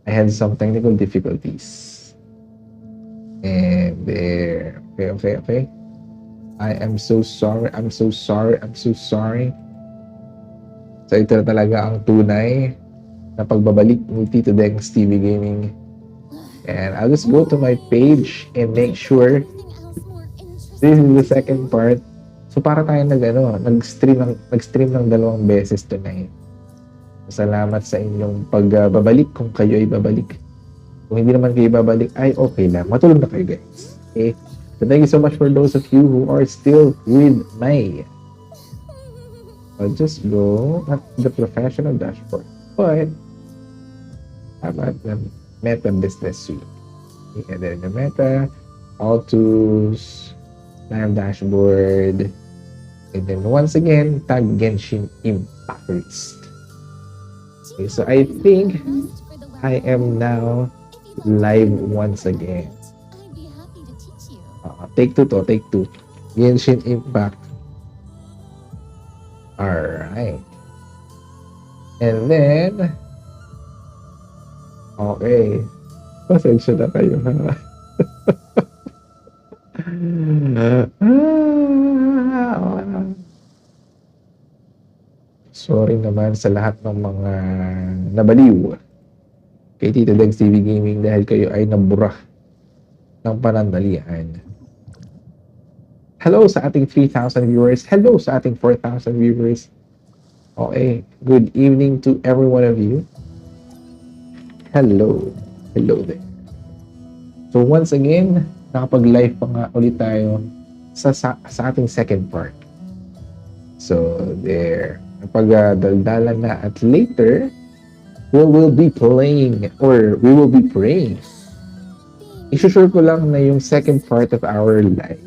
I had some technical difficulties. And there. Okay. I am so sorry. I'm so sorry. I'm so sorry. So ito na talaga ang tunay na pagbabalik ni Tito Deng's TV Gaming. And I'll just go to my page and make sure this is the second part. So para tayo nag-stream ng dalawang beses tonight. Salamat sa inyong pagbabalik kung kayo ay babalik. Kung hindi naman kayo babalik, ay okay lang. Matulog na kayo, guys. Okay? So thank you so much for those of you who are still with me. I'll just go at the professional dashboard. But, how about the Meta Business Suite? Okay, and then the Meta, all tools, live dashboard, and then once again, tag Genshin Impact list. Okay, so I think I am now live once again. Take two. Genshin Impact. Alright. And then, okay. Pasensya na kayo, ha? Sorry naman sa lahat ng mga nabaliw kay Tito Degs TV Gaming dahil kayo ay nabura ng panandalian. Hello sa ating 3,000 viewers. Hello sa ating 4,000 viewers. Okay. Good evening to every one of you. Hello. Hello there. So once again, nakapag-live pa nga ulit tayo sa ating second part. So there. Napag-daldalan na at later, we will be playing or we will be praying. Isusure ko lang na yung second part of our live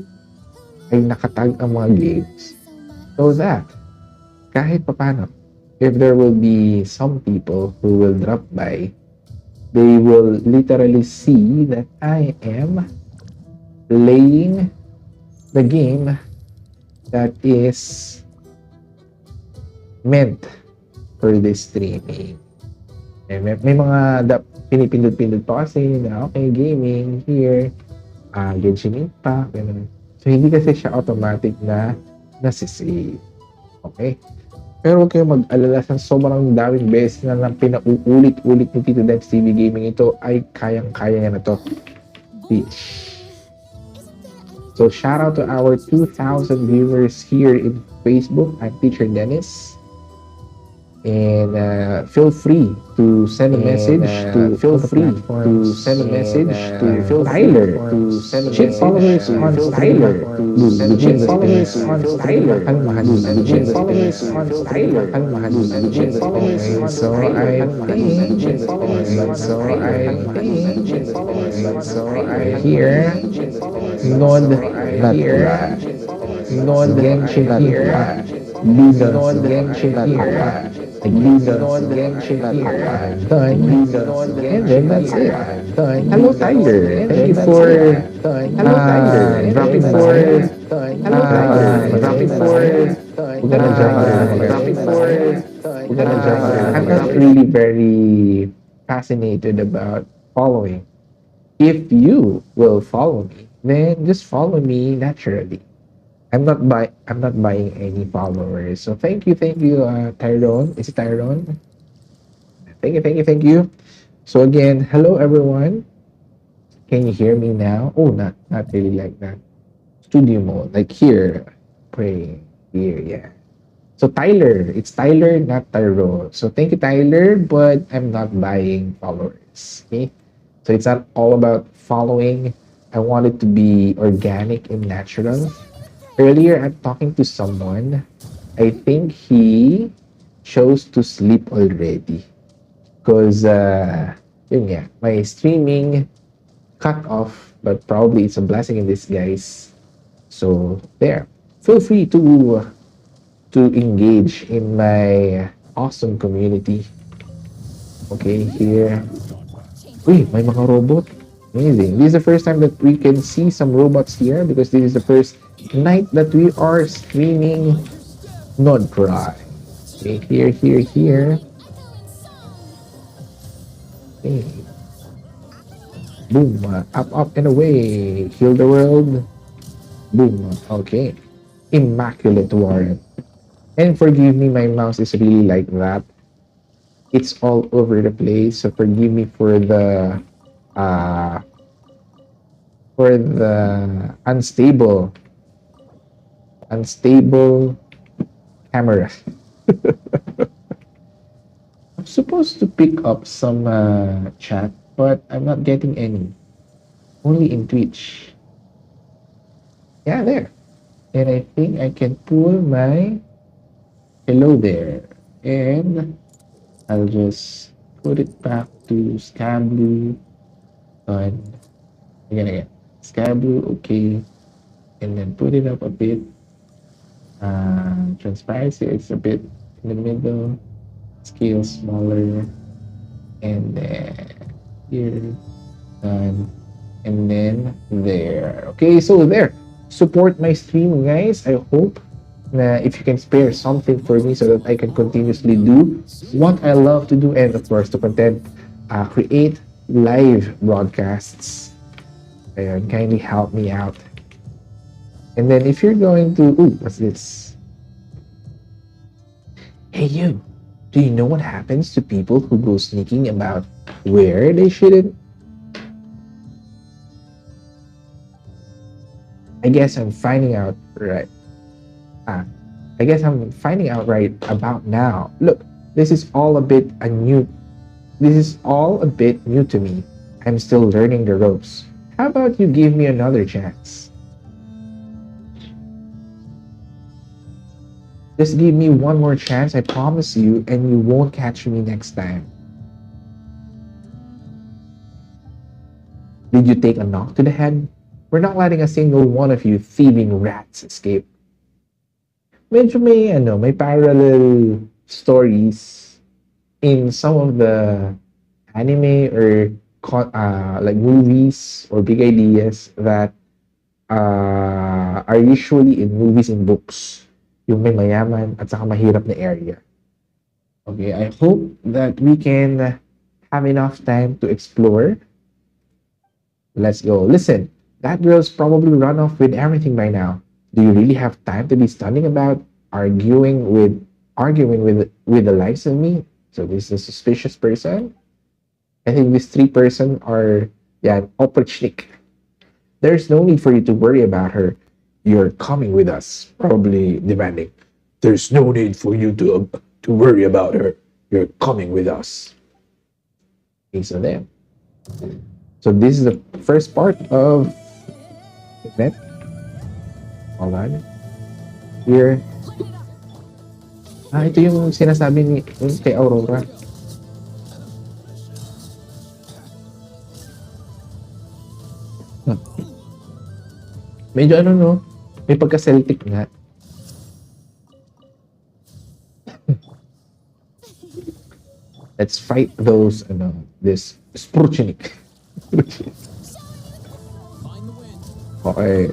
ay nakatag ang mga games so that kahit papano, if there will be some people who will drop by, they will literally see that I am playing the game that is meant for this streaming. And may mga pinipindot-pindot pa kasi na okay, gaming here, Genshin Impact, ganun. So hindi kasi siya automatic na nasisave. Okay? Pero huwag kayong mag-alala sa sobrang daming beses na pinauulit-ulit ni Tito Dems TV Gaming, ito ay kayang-kaya niya na to. Peace. So shout out to our 2,000 viewers here in Facebook. I'm Teacher Dennis. And feel free to send a message to Tyler, to send a message followers on Tyler, to followers on Tyler, so I hear Nod here, Nod Genshin here, Nod Genshin here. Done. And then that's it. Done. Hello, Tyler. Thank you for dropping for. Hello, Tyler. Dropping for. I'm not really very fascinated about following. If you will follow me, then just follow me naturally. I'm not buying any followers. So thank you, Tyrone. Is it Tyrone? Thank you. So again, hello everyone. Can you hear me now? Oh, not really like that. Studio mode, like here, praying here, yeah. So Tyler, it's Tyler, not Tyrone. So thank you, Tyler, but I'm not buying followers. Okay, so it's not all about following. I want it to be organic and natural. Earlier, I'm talking to someone. I think he chose to sleep already. Because, my streaming cut off, but probably it's a blessing in disguise. So, there. Feel free to engage in my awesome community. Okay, here. Uy, may mga robot. Amazing. This is the first time that we can see some robots here because this is the first night that we are streaming Krai. Okay, here. Okay. Boom. Up, up, and away. Heal the world. Boom. Okay. Immaculate Warren. And forgive me, my mouse is really like that. It's all over the place. So forgive me uh for the unstable camera. I'm supposed to pick up some chat, but I'm not getting any. Only in Twitch. Yeah, there. And I think I can pull my hello there. And I'll just put it back to sky blue. And again. Sky blue, okay. And then put it up a bit. Transparency is a bit in the middle. Scale smaller. And then here. Done. And then there. Okay, so there. Support my stream, guys. I hope if you can spare something for me so that I can continuously do what I love to do, and of course to create live broadcasts. And kindly help me out. And then if you're going to, ooh, what's this? Hey you, do you know what happens to people who go sneaking about where they shouldn't? I guess I'm finding out right. I guess I'm finding out right about now. Look, this is all a bit a new. This is all a bit new to me. I'm still learning the ropes. How about you give me another chance? Just give me one more chance, I promise you, and you won't catch me next time. Did you take a knock to the head? We're not letting a single one of you thieving rats escape. Medyo may parallel stories in some of the anime or like movies or big ideas that are usually in movies and books. Yung may mayaman at saka mahirap na area. Okay, I hope that we can have enough time to explore. Let's go. Listen, that girl's probably run off with everything by now. Do you really have time to be studying about arguing with the likes of me? So this is a suspicious person. I think these three person are opportunistic. There's no need for you to worry about her. You're coming with us, probably demanding. There's no need for you to worry about her. You're coming with us. Okay, so there. So this is the first part of the event. Hold on. Here. Ito yung sinasabi ni kay Aurora. Medyo ano no, may pagka-Celtic nga. Let's fight those this Spruchenik. Okay.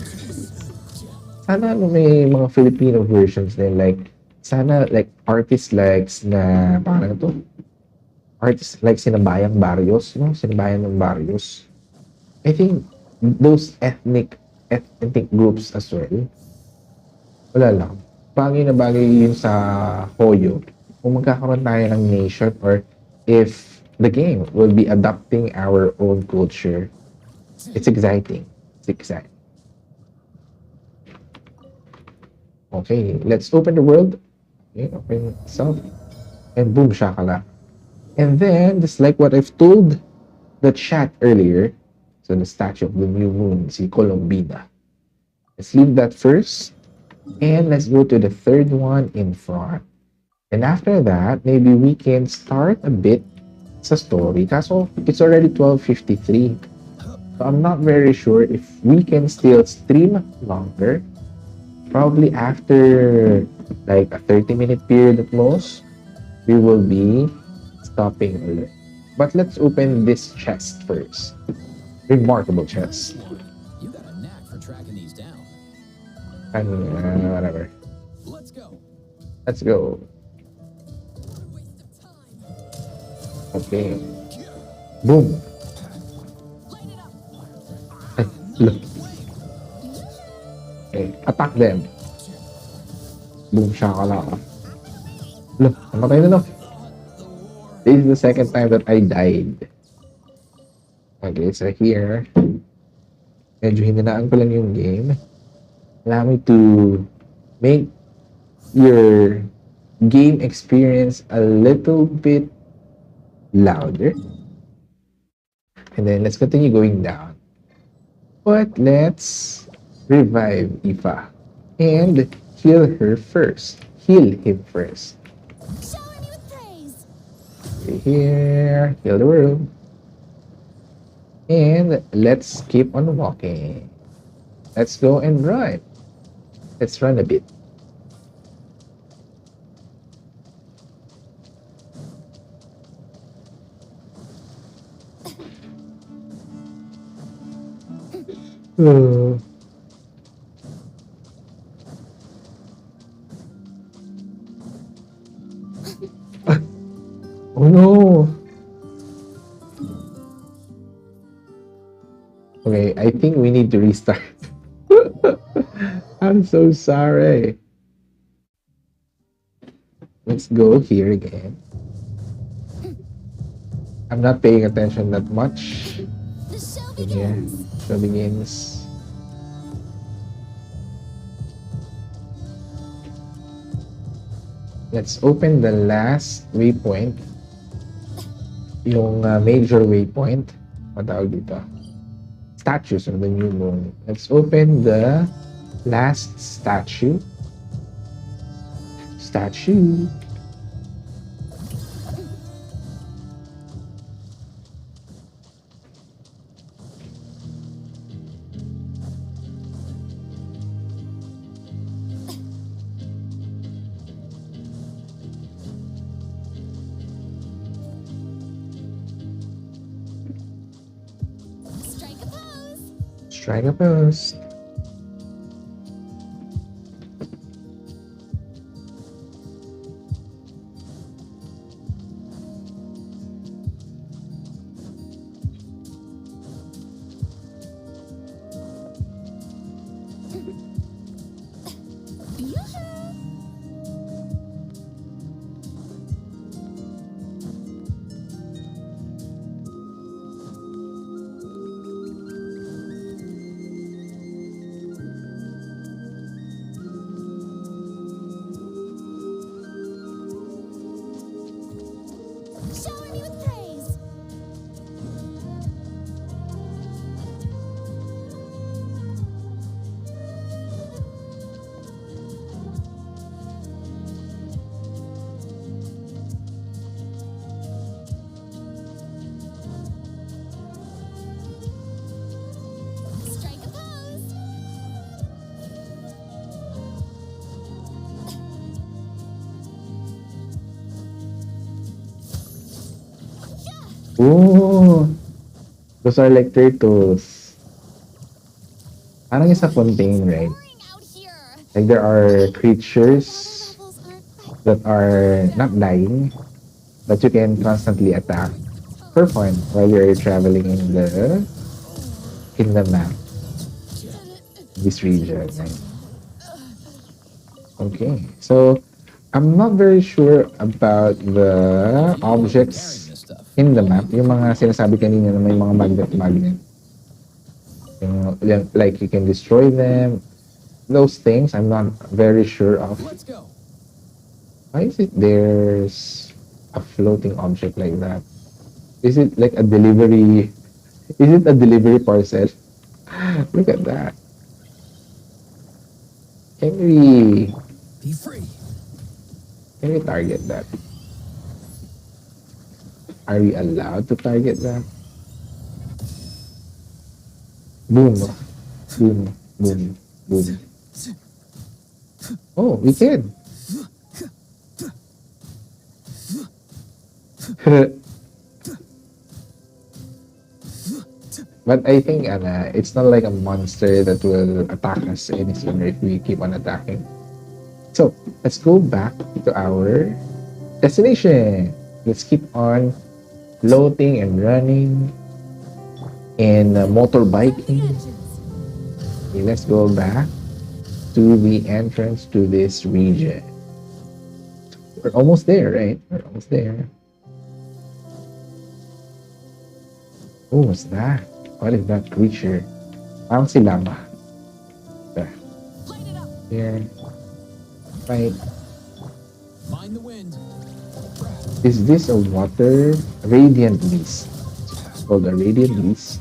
Sana may mga Filipino versions din, like sana like artist likes na parang to. Artists like Sinabayang Barrios, no? Sinabayan ng Barrios. I think those ethnic groups as well. Wala lang. Bagay na bagay yun sa Hoyo. Kung magkakaroon tayo ng nation or if the game will be adapting our own culture, it's exciting. It's exciting. Okay, let's open the world. Okay, open itself. And boom, shakala. And then, just like what I've told the chat earlier, so the statue of the new moon, si Colombina. Let's leave that first. And let's go to the third one in front. And after that, maybe we can start a bit sa story. Kaso, it's already 12:53. So I'm not very sure if we can still stream longer. Probably after like a 30-minute period at most, we will be stopping a little. But let's open this chest first. Remarkable chest. You got a knack for tracking these down. Whatever. Let's go. Let's go. Okay. Boom. Ay, look. Okay, attack them. Boom, shakalaka. Look, namatay na no. This is the second time that I died. Okay, so here, medyo hinanaan ko lang yung game. Allow me to make your game experience a little bit louder. And then let's continue going down. But let's revive Ifa and heal her first. Heal him first. Shower me with praise. Okay, here, heal the room. And let's keep on walking. Let's go and run. Let's run a bit. Uh, oh no. Okay, I think we need to restart. I'm so sorry. Let's go here again. I'm not paying attention that much. The show Yeah, begins. show begins. Let's open the last waypoint. Yung major waypoint. Matawag dito. Statues of the new moon. Let's open the last statue. Statue. Strike a pose. Strike a pose. Yoo-hoo. Shower me with praise. Strike a pose. Oh, those are like turtles. Parang isa fontaine, right? Boring out here. Like there are Water creatures levels aren't quite that are not dying, but you can constantly attack for fun while you're traveling in the map, this region, right? Okay, so I'm not very sure about the objects Carrying this stuff. in the map. Yung mga sinasabi kanina na may mga magnet. Like you can destroy them. Those things I'm not very sure of. Let's go. Why is it there's a floating object like that? Is it like a delivery? Is it a delivery parcel? Look at that. Can we Be free. can we target that? Are we allowed to target that? Boom. Boom. Boom. Boom. Oh, we can. But I think it's not like a monster that will attack us any sooner if we keep on attacking. So let's go back to our destination. Let's keep on floating and running and From the motorbiking. engines. Okay, let's go back to the entrance to this region. We're almost there, right? We're almost there. Oh, what's that? What is that creature? Parang si Lama. There. Light it up. Here. Right. Find the wind. Is this a water radiant beast? It's called a radiant beast.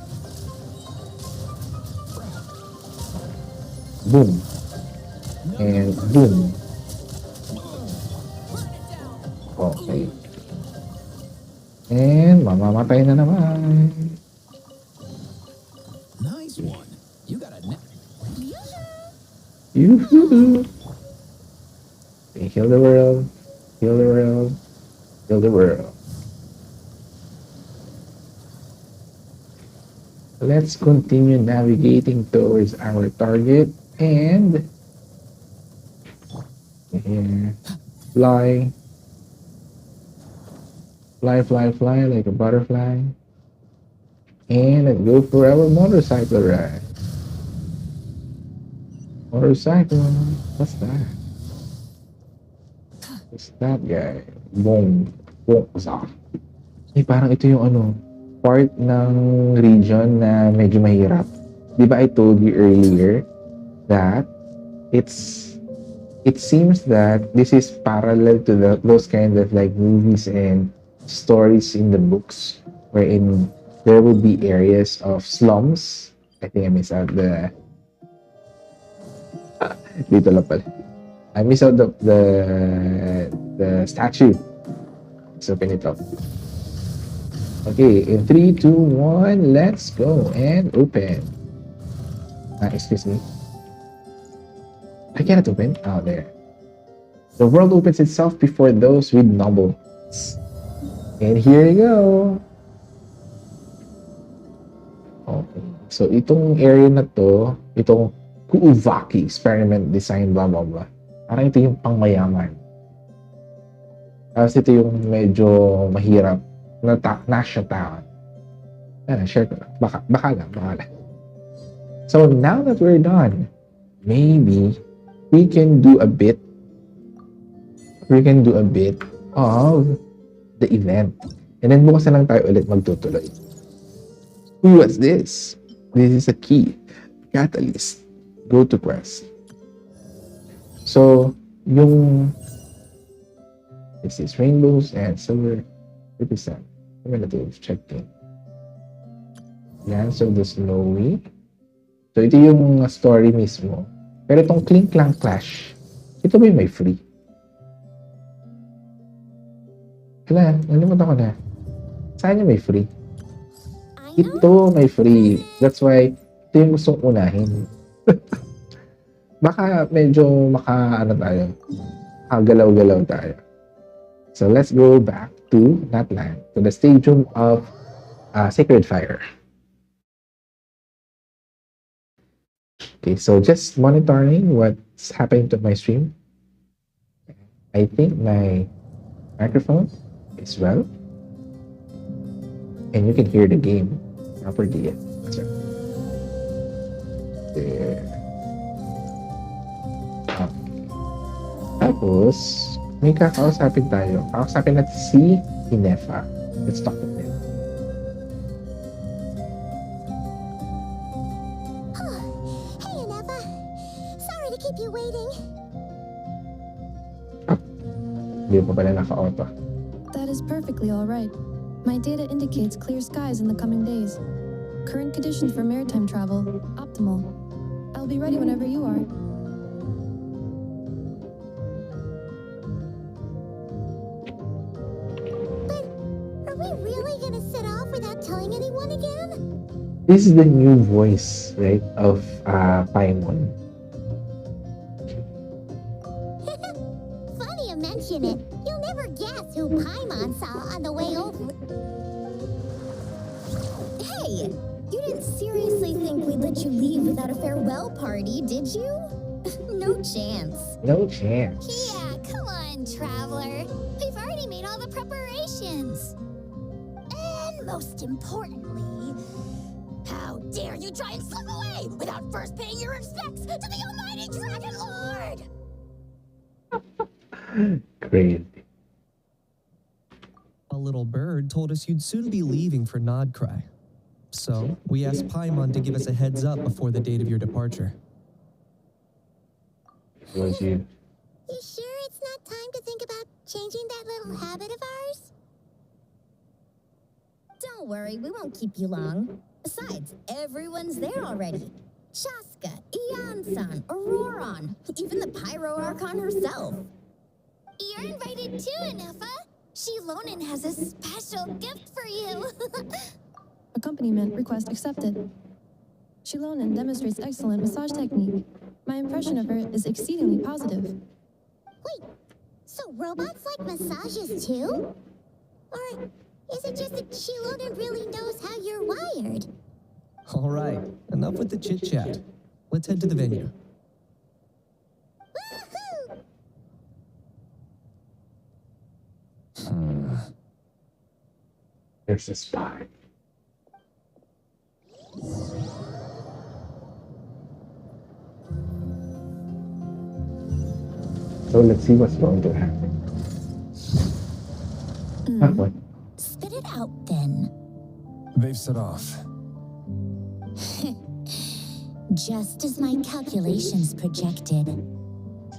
Boom. And boom. Okay. And mamamatay na naman. Nice one. You got a knack. Yoo-hoo. Okay, heal the world. Heal the world. Heal the world. Let's continue navigating towards our target and here fly, fly, fly, fly like a butterfly, and let's go for our motorcycle ride. Motorcycle, what's that? What's that guy? Boom, boom, sa. Eh, parang ito yung ano, part ng region na medyo mahirap. Di ba I told you earlier that it seems that this is parallel to those kind of like movies and stories in the books wherein there will be areas of slums. I think I miss out the dito lang pala. I miss out the statue. Let's open it up. Okay, in 3, 2, 1, let's go and open. Excuse me. I cannot open. Oh, there. The world opens itself before those with noble hearts. And here we go. Okay. So, itong area na to, itong Kuuvaki experiment design blah blah blah. Parang ito yung pangmayaman. Tapos ito yung medyo mahirap na National Town. Share ko lang. Baka lang. So now that we're done, maybe we can do a bit of the event. And then bukas na lang tayo ulit magtutuloy. What's this? This is a key. Catalyst. Go to quest. So, this is rainbows and silver 30%. Cumulative checking. Lands of the Snowy. So, ito yung story mismo. Pero itong Clink Clank Clash, ito ba yung may free? Kailan? Nalimutan ko na. Saan yung may free? Ito may free. That's why, ito yung gustong unahin. Baka medyo tayo. Galaw-galaw tayo. So, let's go back to that land, to the stadium of Sacred Fire. Okay, so just monitoring what's happening to my stream. I think my microphone is well. And you can hear the game properly. That's right. There. Okay. Tapos, may kakausapin tayo. Kakausapin natin si Inefa. Let's talk with him. Hey, Inefa. Sorry to keep you waiting. Hindi pa pala naka-auto. That is perfectly all right. My data indicates clear skies in the coming days. Current conditions for maritime travel, optimal. I'll be ready whenever you are. But are we really gonna set off without telling anyone again? This is the new voice, right, of Paimon. Funny you mention it. You'll never guess who Paimon saw on the way over. Hey, you didn't seriously think we'd let you leave without a farewell party, did you? No chance. No chance. Yeah, come on, traveler. We've already made all the preparations. Most importantly, how dare you try and slip away without first paying your respects to the almighty Dragon Lord! Crazy. A little bird told us you'd soon be leaving for Krai. So, we asked Paimon to give us a heads up before the date of your departure. Was you? You sure it's not time to think about changing that little habit of ours? Don't worry, we won't keep you long. Besides, everyone's there already. Chaska, Ian-san, Auroron, even the Pyro Archon herself. You're invited too, Anefa. Shilonen has a special gift for you. Accompaniment request accepted. Shilonen demonstrates excellent massage technique. My impression of her is exceedingly positive. Wait, so robots like massages too? Or is it just that Shilonen really knows how you're wired? All right, enough with the chit-chat. Let's head to the venue. Woohoo! There's a spy. So let's see what's going to happen. What? Spit it out then. They've set off. Just as my calculations projected.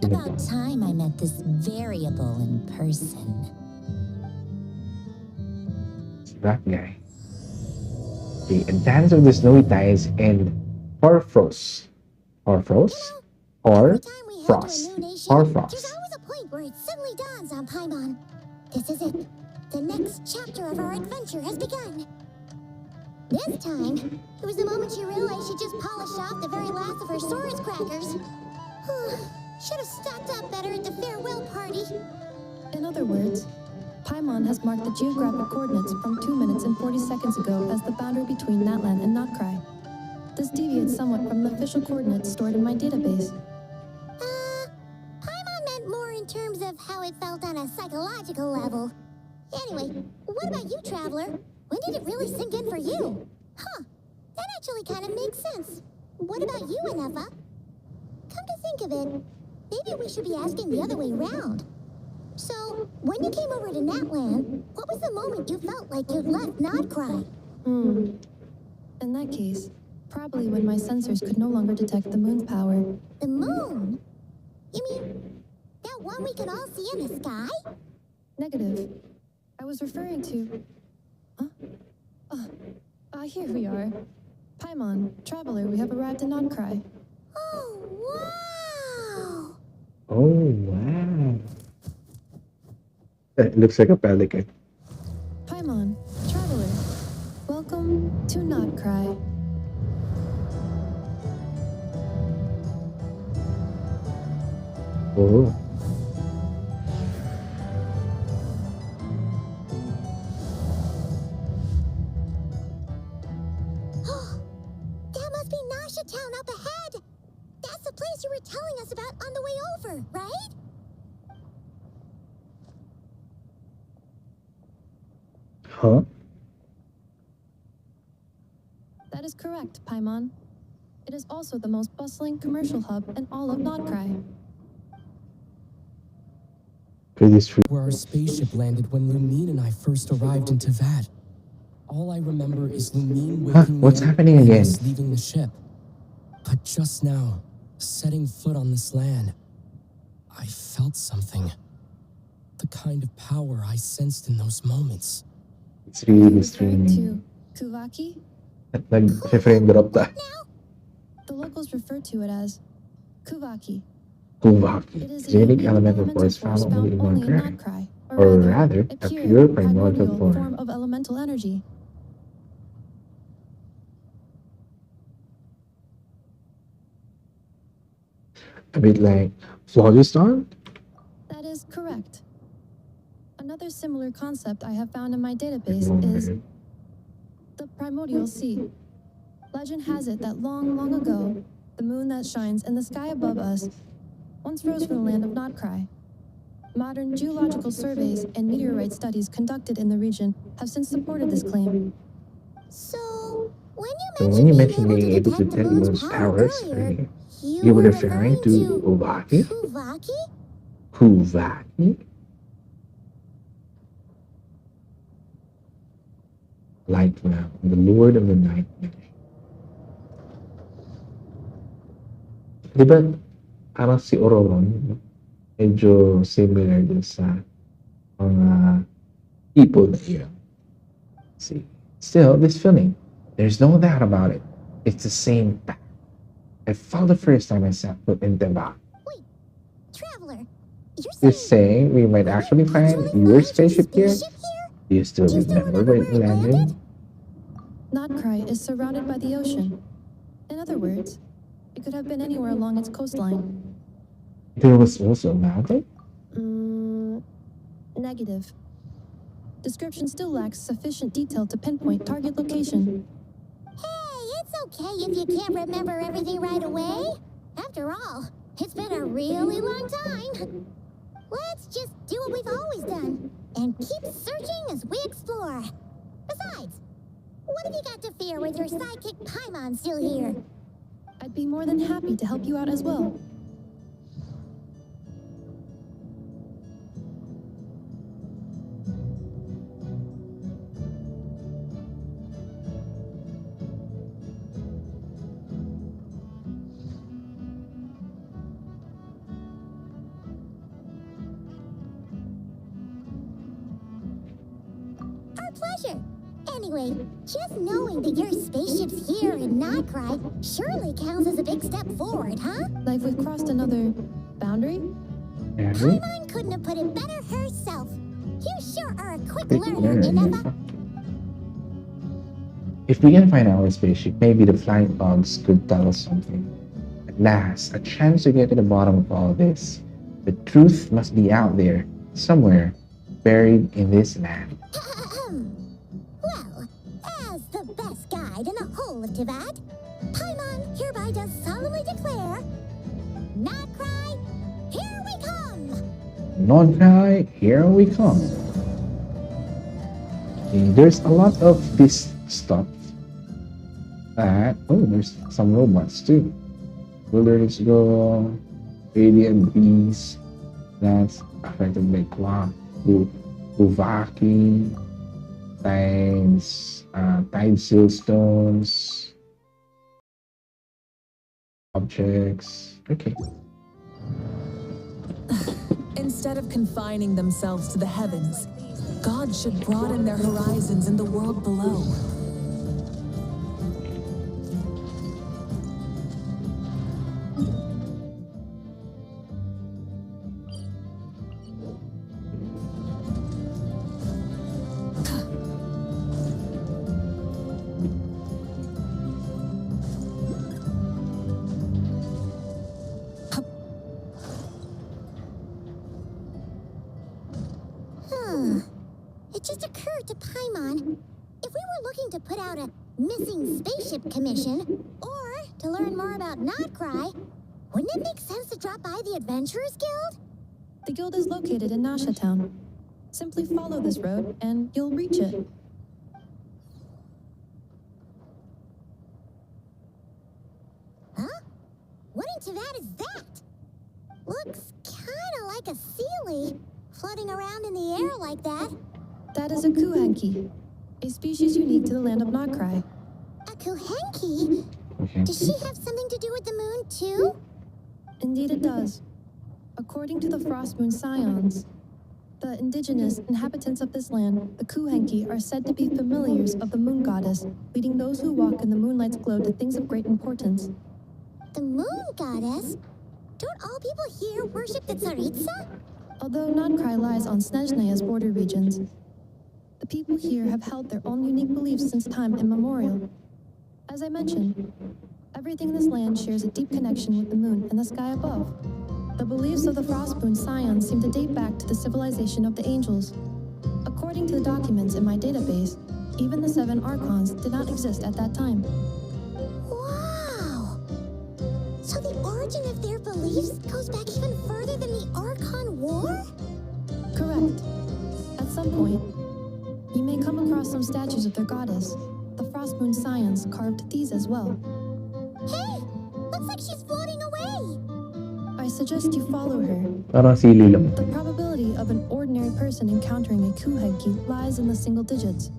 About time I met this variable in person. It's that guy. Okay, a dance of the snowy tides and Orphros. Orphros? Or Every time we head to a Frost. new nation, Or there's Frost. always a point where it suddenly dawns on Paimon. This is it. The next chapter of our adventure has begun. This time, it was the moment she realized she just polished off the very last of her swords crackers. Should have stocked up better at the farewell party. In other words, Paimon has marked the geographic coordinates from 2 minutes and 40 seconds ago as the boundary between Natlan and Krai. This deviates somewhat from the official coordinates stored in my database. Paimon meant more in terms of how it felt on a psychological level. Anyway, what about you, Traveler? When did it really sink in for you? Huh, that actually kind of makes sense. What about you, Anefa? Come to think of it, maybe we should be asking the other way around. So, when you came over to Natlan, what was the moment you felt like you'd left Krai? In that case, probably when my sensors could no longer detect the moon's power. The moon? You mean that one we can all see in the sky? Negative. I was referring to... Huh? Here we are. Paimon, Traveler, we have arrived in Krai. Oh, wow! Oh, wow. It looks like a pelican. Paimon, Traveler, welcome to Krai. Oh. That must be Nasha Town up ahead! That's the place you were telling us about on the way over, right? Huh? That is correct, Paimon. It is also the most bustling commercial hub in all of Krai. Pretty sweet. Where our spaceship landed when Lumine and I first arrived in Tavad. All I remember is Lumine waking What's me up happening and again? us leaving the ship. But just now, setting foot on this land, I felt something. The kind of power I sensed in those moments. It's really Referring streaming. to Kuvaki? Nag-frame drop tayo. The locals refer to it as Kuvaki. Kuvaki. It is It's a unique elemental elemental force found only in only in Krai. Krai, Or rather, a pure primordial form form. of elemental energy. A bit like Phlogiston? That is correct. Another similar concept I have found in my database is the primordial sea. Legend has it that long, long ago, the moon that shines in the sky above us once rose from the land of Krai. Modern geological surveys and meteorite studies conducted in the region have since supported this claim. So, So when when you you mentioned mentioned being being able able to to detect the detect the moon's moon's power powers earlier, earlier, you you were were referring referring to to Uvaki? Kuvaki? Kuvaki? Light Lamp, the Lord of the Night. Di ba parang si Ororon, medyo similar din sa mga people na iyon. See, still, this feeling, there's no doubt about it. It's the same path I felt the first time I set foot in Tibet. Wait, Traveler, You're you're saying we might actually find your spaceship here? Do you still Do you still remember remember where it where it landed? landed? Nodkrai is surrounded by the ocean. In other words, it could have been anywhere along its coastline. There was also a mountain? Negative. Description still lacks sufficient detail to pinpoint target location. Hey, it's okay if you can't remember everything right away. After all, it's been a really long time. Let's just do what we've always done and keep searching as we explore. Besides, what have you got to fear with your sidekick Paimon still here? I'd be more than happy to help you out as well. Our pleasure. Anyway, just knowing that your spaceship's here in Nightcry surely counts as a big step forward, huh? Like we've crossed another boundary? Henry? Paimon couldn't have put it better herself. You sure are a quick Quick learner, learner. Ineffa. If we can find our spaceship, maybe the flying fogs could tell us something. At last, a chance to get to the bottom of all this. The truth must be out there, somewhere, buried in this land. Well, as the best guide in the whole of Tivat, Paimon hereby does solemnly declare, Nightcry, here we come! Non-Krai, here we come. Okay, there's a lot of this stuff. There's some robots too. Wilderness Girl, Radiant Beast, that's affected by clock, Uvaki, Tide Seal Stones, objects. Okay. Instead of confining themselves to the heavens, God should broaden their horizons in the world below. It just occurred to Paimon, if we were looking to put out a missing spaceship commission, or to learn more about Nightcry, wouldn't it make sense to drop by the Adventurers Guild? The guild is located in Nasha Town. Simply follow this road and you'll reach it. Huh? What in Tivat is that? Looks kinda like a sealy, floating around in the air like that. That is a kuhanki, a species unique to the land of Nodkrai. A Kuhenki? Does she have something to do with the moon, too? Indeed it does. According to the Frost Moon Scions, the indigenous inhabitants of this land, the kuhanki, are said to be familiars of the moon goddess, leading those who walk in the moonlight's glow to things of great importance. The moon goddess? Don't all people here worship the Tsaritsa? Although Nodkrai lies on Snezhneya's border regions, the people here have held their own unique beliefs since time immemorial. As I mentioned, everything in this land shares a deep connection with the moon and the sky above. The beliefs of the Frostmoon Scions seem to date back to the civilization of the angels. According to the documents in my database, even the 7 Archons did not exist at that time. Wow! So the origin of their beliefs goes back even further than the Archon War? Correct. At some point, you may come across some statues of their goddess. The Frost Moon Scions carved these as well. Hey! Looks like she's floating away! I suggest you follow her. Parang sili lang. The probability of an ordinary person encountering a Kuhegki lies in the single digits.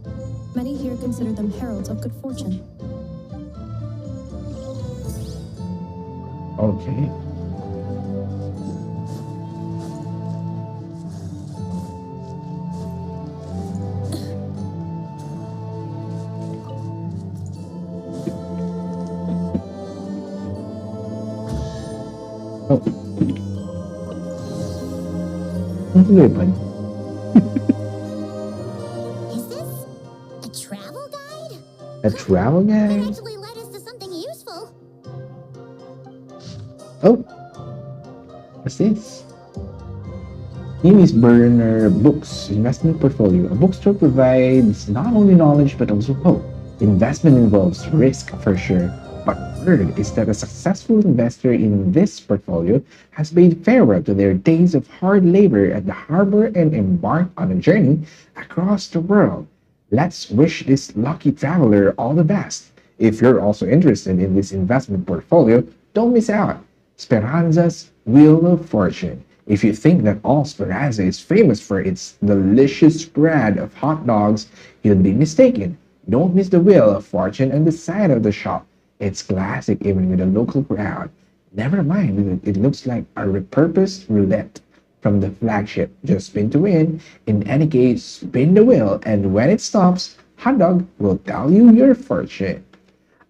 Many here consider them heralds of good fortune. Okay. Oh. Ang tuloy pa. Is this a travel guide? A travel It guide? actually led us to something useful. Oh. What's this? Amy's Burner Books Investment Portfolio. A bookstore provides not only knowledge but also hope. Investment involves risk for sure. But word is that a successful investor in this portfolio has bade farewell to their days of hard labor at the harbor and embarked on a journey across the world. Let's wish this lucky traveler all the best. If you're also interested in this investment portfolio, don't miss out. Speranza's Wheel of Fortune. If you think that all Speranza is famous for its delicious spread of hot dogs, you'll be mistaken. Don't miss the Wheel of Fortune on the side of the shop. It's classic even with a local crowd. Never mind that it looks like a repurposed roulette from the flagship. Just spin to win. In any case, spin the wheel, and when it stops, hot dog will tell you your fortune.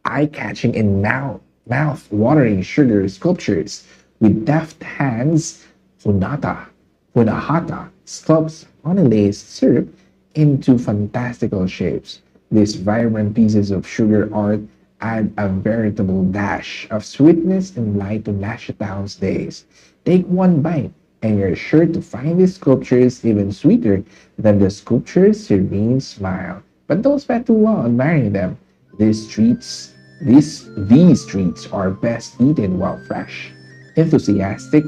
Eye-catching and mouth-watering sugar sculptures with deft hands, Funahata sculpts honey-laced syrup into fantastical shapes. These vibrant pieces of sugar art add a veritable dash of sweetness and light to Nashatown's days. Take one bite, and you're sure to find these sculptures even sweeter than the sculpture's serene smile. But don't spend too long admiring them. These treats are best eaten while fresh. Enthusiastic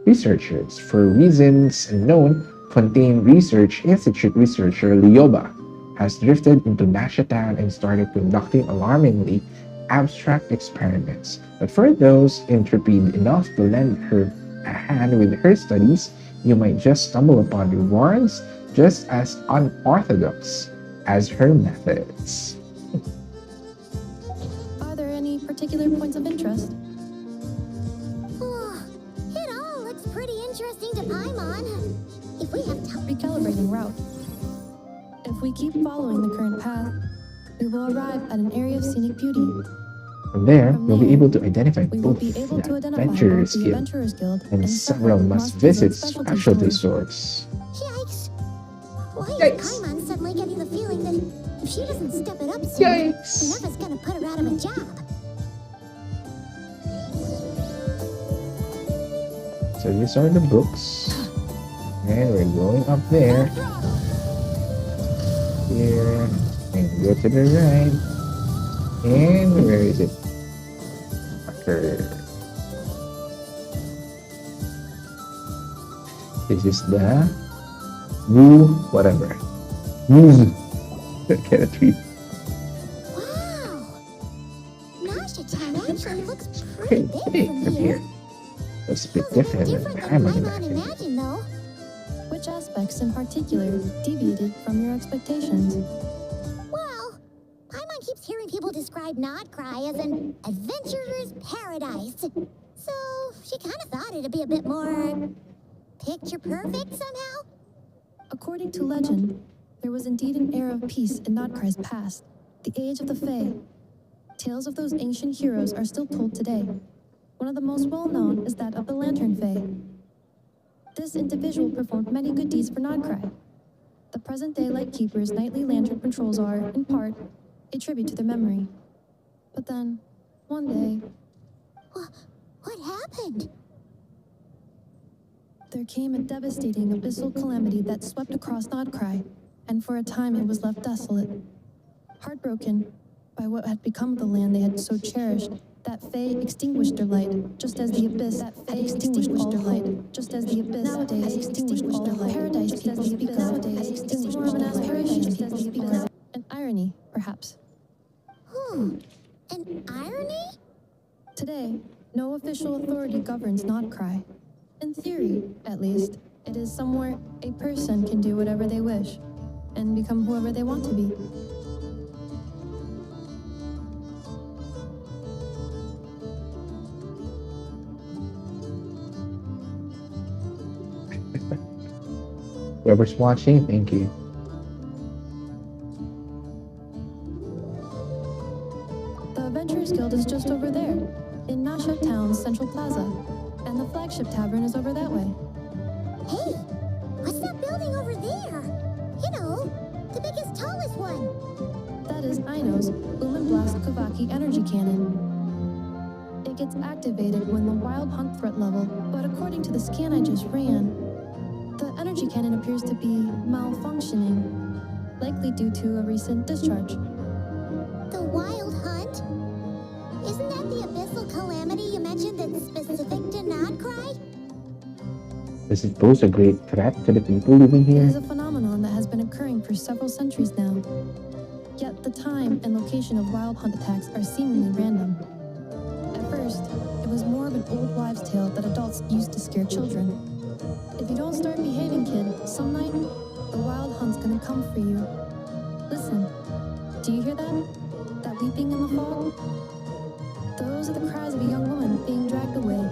researchers, for reasons unknown, Fontaine Research Institute researcher Lioba has drifted into Nashatown and started conducting alarmingly abstract experiments. But for those intrepid enough to lend her a hand with her studies, you might just stumble upon rewards just as unorthodox as her methods. Are there any particular points of interest? Oh, it all looks pretty interesting to Paimon. If we have time. Recalibrating route. If we keep following the current path, we will arrive at an area of scenic beauty. From there, From we'll be there, able to identify We will both be able to the identify Adventurers both the Guild Adventurers Guild and several must-visit specialty stores. Yikes! Why Yikes. is Paimon suddenly getting the feeling that if she doesn't step it up soon, Yikes! Minerva's gonna put her out of a job? So these are the books. And we're going up there. Here. And go to the right. And where is it? Marker. This is the Woo whatever. Woo. I cannot read. Wow! Nashatown actually looks Pretty pretty big big from here. It's a bit different than Different than Paimon Paimon imagined. imagined, though. Which aspects in particular deviated from your expectations? Well, Paimon keeps hearing people describe Krai as an adventurer's paradise. So she kind of thought it'd be a bit more picture perfect somehow. According to legend, there was indeed an era of peace in Nodkrai's past, the age of the Fae. Tales of those ancient heroes are still told today. One of the most well-known is that of the Lantern Fae. This individual performed many good deeds for Nodkrai. The present-day Lightkeeper's nightly lantern patrols are, in part, a tribute to their memory. But then, one day, What happened? there came a devastating abyssal calamity that swept across Nodkrai, and for a time it was left desolate. Heartbroken by what had become of the land they had so cherished, That Fae extinguished their light, just as the abyss had extinguished their light, just as the abyss nowadays extinguished their light. Paradise people speak of nowadays extinguished more of an aspiration people speak of. An irony, perhaps. An irony? Today, no official authority governs Krai. In theory, at least, it is somewhere a person can do whatever they wish and become whoever they want to be. Whoever's watching, thank you. The Adventurers Guild is just over there, in Nasha Town's Central Plaza, and the flagship tavern is over that way. Hey, what's that building over there? You know, the biggest, tallest one. That is Aino's Blast Kavaki energy cannon. It gets activated when the wild hunt threat level, but according to the scan I just ran, the energy cannon appears to be malfunctioning, likely due to a recent discharge. The wild hunt? Isn't that the abyssal calamity you mentioned that's specific to Krai? Does it pose a great threat to the people living It here? is a phenomenon that has been occurring for several centuries now. Yet the time and location of wild hunt attacks are seemingly random. At first, it was more of an old wives' tale that adults used to scare children. If you don't start behaving, kid, some night, the wild hunt's gonna come for you. Listen, do you hear that? That weeping in the fog? Those are the cries of a young woman being dragged away.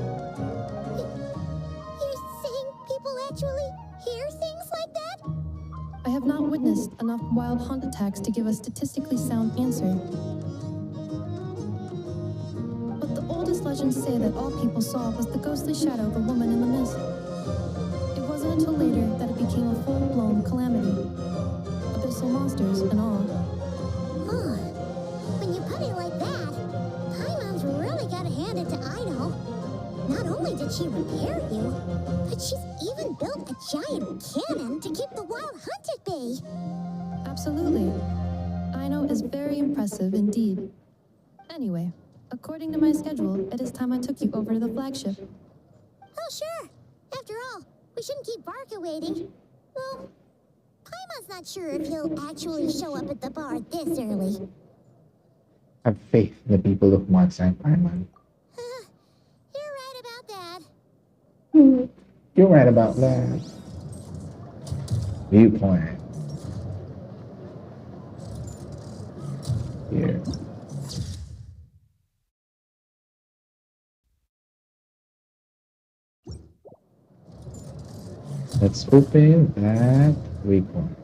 You're saying people actually hear things like that? I have not witnessed enough wild hunt attacks to give a statistically sound answer. But the oldest legends say that all people saw was the ghostly shadow of a woman in the mist. It wasn't until later that it became a full-blown calamity. Abyssal monsters and all. Huh. When you put it like that, Paimon's really gotta hand it to Aino. Not only did she repair you, but she's even built a giant cannon to keep the wild hunt at bay. Absolutely. Aino is very impressive indeed. Anyway, according to my schedule, it is time I took you over to the flagship. Oh, sure. After all, we shouldn't keep Barca waiting. Well, Paimon's not sure if he'll actually show up at the bar this early. Have faith in the people of Monsa and Paimon. You're right about that. You're right about that. Viewpoint. Here. Let's open that waypoint.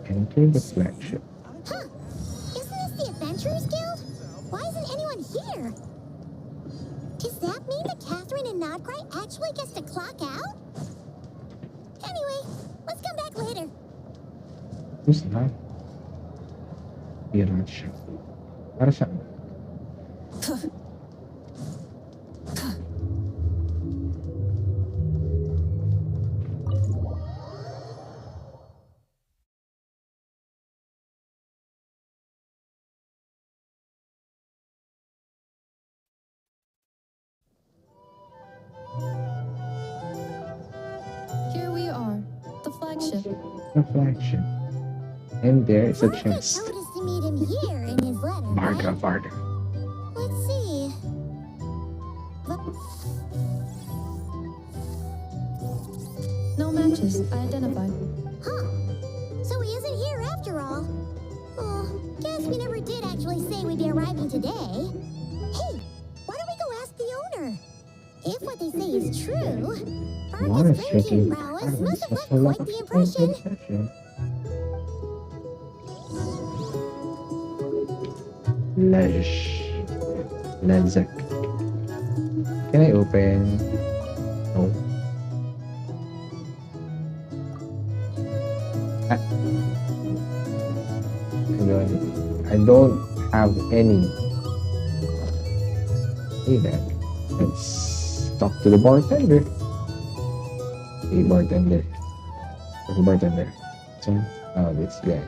Enter the flagship. Huh. Isn't this the Adventurers Guild? Why isn't anyone here? Does that mean that Catherine and Krai actually gets to clock out? Anyway, let's come back later. Who's that? You're not sure. Para saan? Here we are, the flagship. The flagship. And there is a Barca chest. told us to meet him here in his letter, Varga, right? Varga. Let's see. No matches, I identified. Huh. So he isn't here after all. Oh, guess we never did actually say we'd be arriving today. Hey, why don't we go ask the owner? If what they say is true, Water Barca's drinking shaking. prowess must have left quite the impression. Lezak. Can I open? No. I don't have any. Hey then. Let's talk to the bartender. Hey bartender. Where's the bartender? Oh, this guy.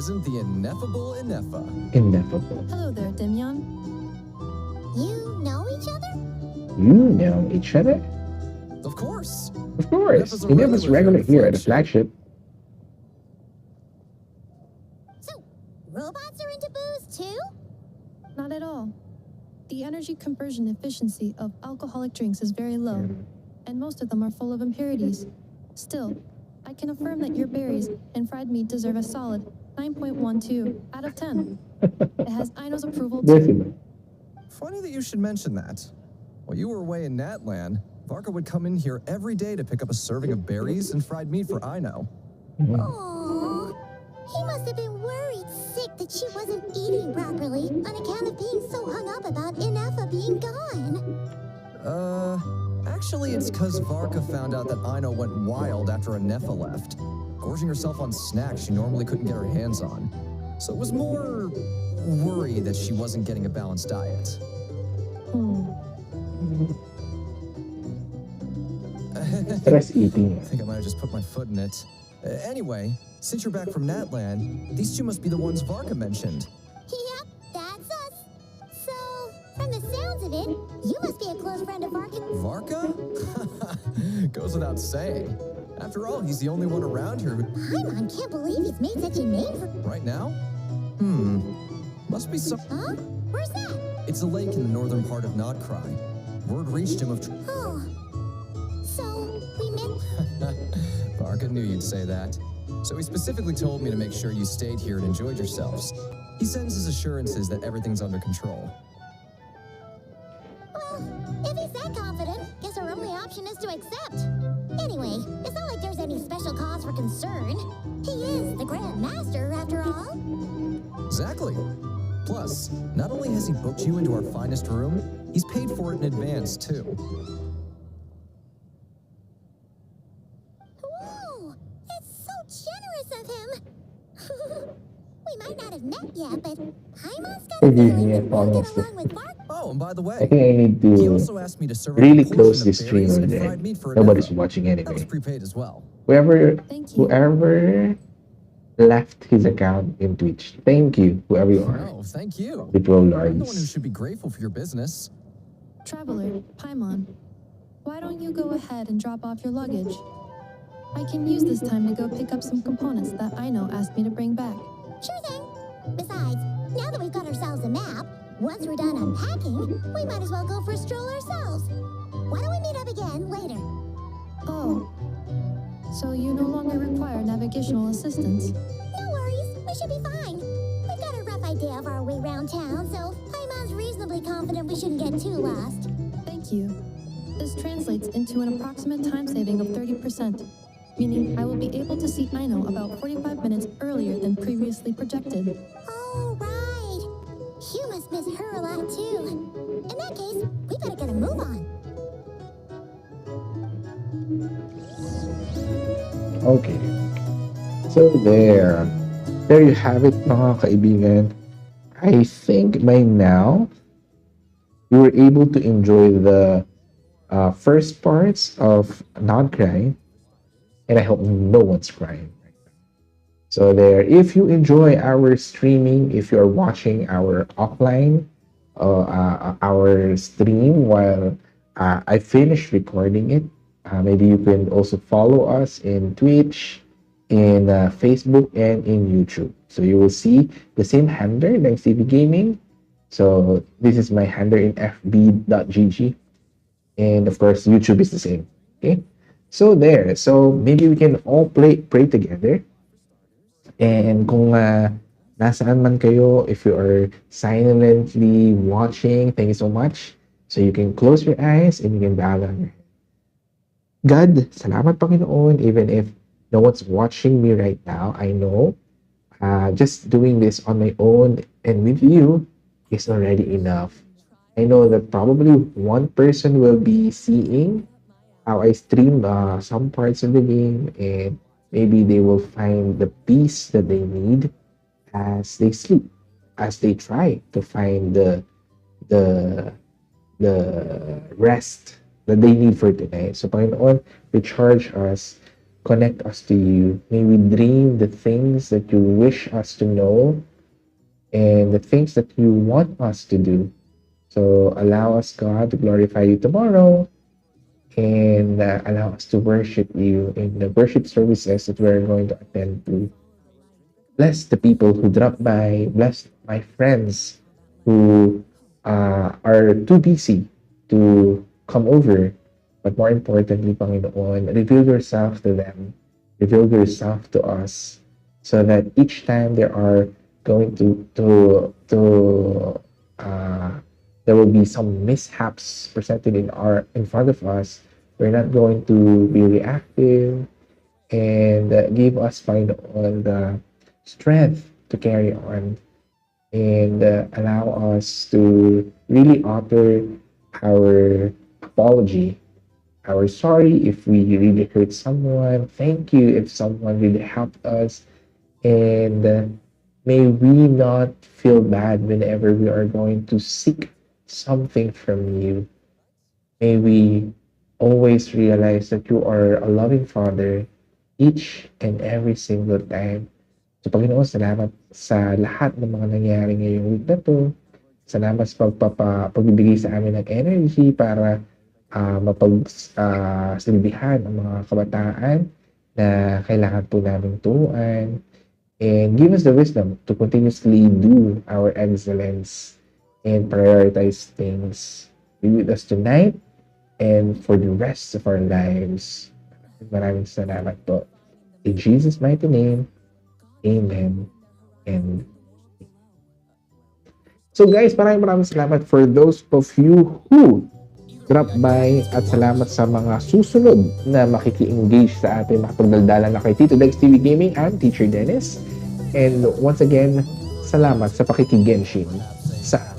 isn't the ineffable Inefa. Ineffable. Hello there, Demion. You know each other? You know each other? Of course. Of course. Ineffa's a Ineffable's regular here at the flagship. So, robots are into booze too? Not at all. The energy conversion efficiency of alcoholic drinks is very low, and most of them are full of impurities. Still, I can affirm that your berries and fried meat deserve a solid 9.12 out of 10. It has Aino's approval too. Definitely. Funny that you should mention that. While you were away in Natlan, Varka would come in here every day to pick up a serving of berries and fried meat for Aino. Aww. He must have been worried sick that she wasn't eating properly on account of being so hung up about Ineffa being gone. Actually, it's because Varka found out that Aino went wild after Inefa left, gorging herself on snacks she normally couldn't get her hands on. So it was more worry that she wasn't getting a balanced diet. Stress eating. I think I might have just put my foot in it. Anyway, since you're back from Natlan, these two must be the ones Varka mentioned. Yep, that's us. So, from the sounds of it, you must be a close friend of Varkin. Varka? Goes without saying. After all, he's the only one around here who... Paimon can't believe he's made such a name for... Right now? Must be some... Huh? Where's that? It's a lake in the northern part of Krai. Word reached him of... Oh. So, we met... Varka knew you'd say that. So he specifically told me to make sure you stayed here and enjoyed yourselves. He sends his assurances that everything's under control. Well, if he's that confident, guess our only option is to accept. Anyway, it's not like there's any special cause for concern. He is the Grand Master, after all. Exactly. Plus, not only has he booked you into our finest room, he's paid for it in advance, too. Whoa! It's so generous of him! We might not have met yet, but Paimon's got a Forgive feeling me, I that we'll get promised. along with Vark. Oh, and by the I way, think I need he to also asked me to serve up really a portion close of this stream berries over and there. fried meat for Nobody's Inefa. watching That was anyway. prepaid as well. Thank you. Whoever left his account in Twitch. Thank you, whoever you are. Oh, thank you. The pro I'm the one who lords. should be grateful for your business. Traveler, Paimon, why don't you go ahead and drop off your luggage? I can use this time to go pick up some components that Aino asked me to bring back. Sure thing. Besides, now that we've got ourselves a map, once we're done unpacking, we might as well go for a stroll ourselves. Why don't we meet up again later? Oh, so you no longer require navigational assistance? No worries, we should be fine. We've got a rough idea of our way around town, so Paimon's reasonably confident we shouldn't get too lost. Thank you. This translates into an approximate time saving of 30%, meaning I will be able to see Aino about 45 minutes earlier than previously projected. Oh, right. You must miss her a lot, too. In that case, we better get a move on. Okay. So there. There you have it, mga kaibigan. I think by now, you were able to enjoy the first parts of Non-Cry, and I hope no one's crying right now. So there, if you enjoy our streaming, if you're watching our offline, our stream while I finish recording it, maybe you can also follow us in Twitch, in Facebook, and in YouTube. So you will see the same handler, like CV Gaming. So this is my handler in fb.gg. And of course, YouTube is the same. Okay. So there. So maybe we can all pray together. And kung nasaan man kayo, if you are silently watching, thank you so much. So you can close your eyes and you can bow down your head. God, salamat Panginoon, even if no one's watching me right now, I know just doing this on my own and with you is already enough. I know that probably one person will be seeing how I stream some parts of the game, and maybe they will find the peace that they need as they sleep, as they try to find the rest that they need for tonight. So Panginoon, recharge us connect us to you. May we dream the things that you wish us to know and the things that you want us to do. So allow us, God, to glorify you tomorrow and allow us to worship you in the worship services that we're going to attend to. Bless the people who drop by. Bless my friends who are too busy to come over. But more importantly, Panginoon, reveal yourself to them. Reveal yourself to us so that each time there are going to there will be some mishaps presented in front of us, we're not going to be reactive and give us, Panginoon, the strength to carry on and allow us to really utter our apology, our sorry if we really hurt someone. Thank you if someone really helped us. And may we not feel bad whenever we are going to seek something from you. May we always realize that you are a loving Father each and every single time. So Panginoon, salamat sa lahat ng mga nangyari ngayong week na to. Salamat sa pagbibigay sa amin ng energy para mapagsilbihan ang mga kabataan na kailangan po namin turuan. And give us the wisdom to continuously do our excellence and prioritize things. Be with us tonight and for the rest of our lives. Maraming salamat po. In Jesus' mighty name, amen. And so guys, maraming salamat for those of you who drop by at salamat sa mga susunod na makiki-engage sa ating mga pagdaldalan na kay Tito Dex TV Gaming. I'm Teacher Dennis. And once again, salamat sa pakikigenshin sa atin.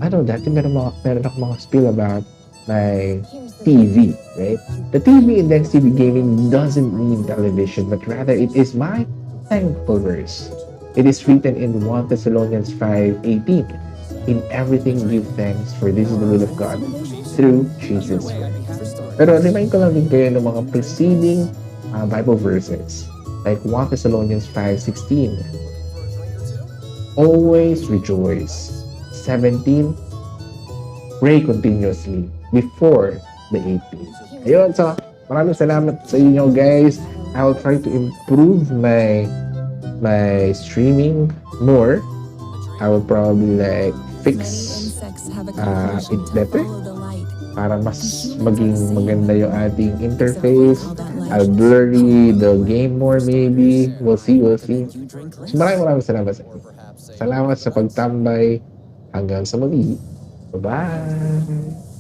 Ano, dati meron ako mga spiel about my TV, right? The TV in Dex TV Gaming doesn't mean television, but rather it is my thankful verse. It is written in 1 Thessalonians 5:18. In everything give thanks, for this is the will of God through Jesus Christ. Pero remind ko lang din kayo ng mga preceding Bible verses. Like 1 Thessalonians 5:16. Always rejoice. 17. Pray continuously before the 18th. Ayun, so maraming salamat sa inyo guys. I will try to improve my streaming more. I will probably like fix it better para mas maging maganda yung ating interface. I'll blurry the game more maybe. We'll see. So maraming salamat sa inyo. Salamat sa pagtambay. Hanggang sa muli. Bye-bye!